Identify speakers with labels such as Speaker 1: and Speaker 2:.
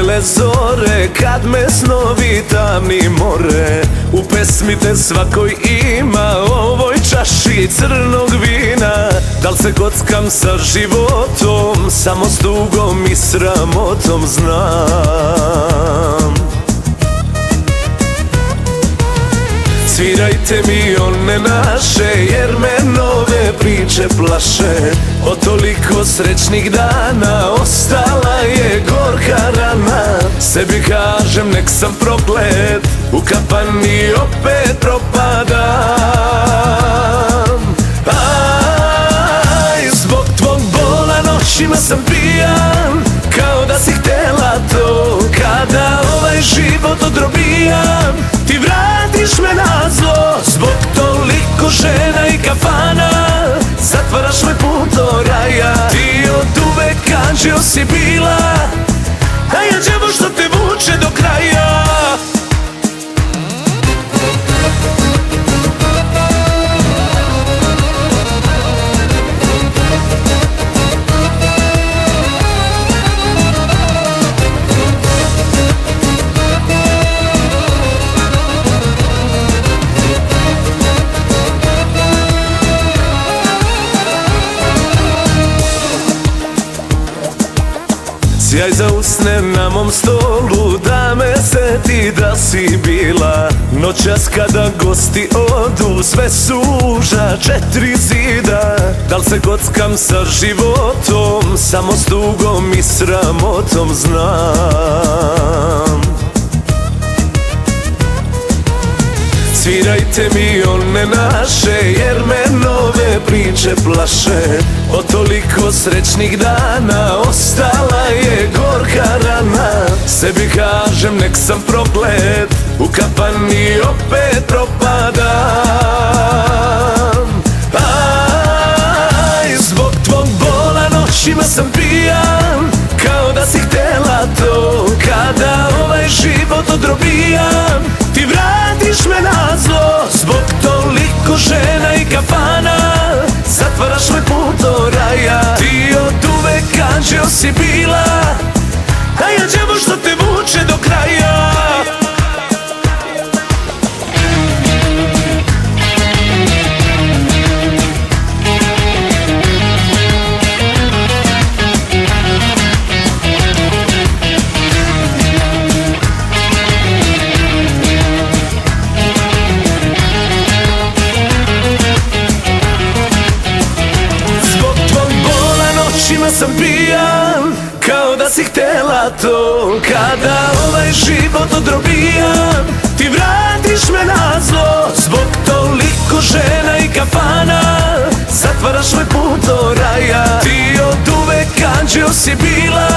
Speaker 1: bijele zore, kad me snovi tamni more. U pesmi te svakoj ima, ovoj čaši crnog vina. Dal se kockam sa životom, samo s tugom i sramotom znam. Svirajte mi one naše, jer me nove priče plaše. Od toliko srećnih dana ostala je gorka rana. Sebi kažem nek sam proklet, u kapani opet propadam. Aj, zbog tvog bola noćima sam pijan, kao da si htjela to. Kada ovaj život odrobijam, ti vratiš me na zlo. Zbog toliko žena i kafana, zatvaraš me put do raja. Ti od uvek anđeo si bila, a ja đavo što te vuče do kraja. Sjaj za usne na mom stolu, da me seti da si bila. Noćas kada gosti odu, sve suža četiri zida. Dal se kockam sa životom, samo s tugom i sramotom znam. Svirajte mi one naše, jer me nove priče plaše. Od toliko srećnih dana ostala je gorka rana. Sebi kažem nek sam proklet, u kapani opet propadam. Aj, zbog tvog bola noćima sam pijan, kao da si htjela to. Kada ovaj život odrobijam, ti vratiš me na zlo. Zbog toliko žena i kafana, zatvaraš me put do raja. Ti od uvek anđeo si bila, a ja đavo što te vuče do kraja. Noćima sam pijan, kao da si htjela to. Kada ovaj život odrobijam, ti vratiš me na zlo. Zbog toliko žena i kafana, zatvaraš me put do raja. Ti od uvek anđeo si bila,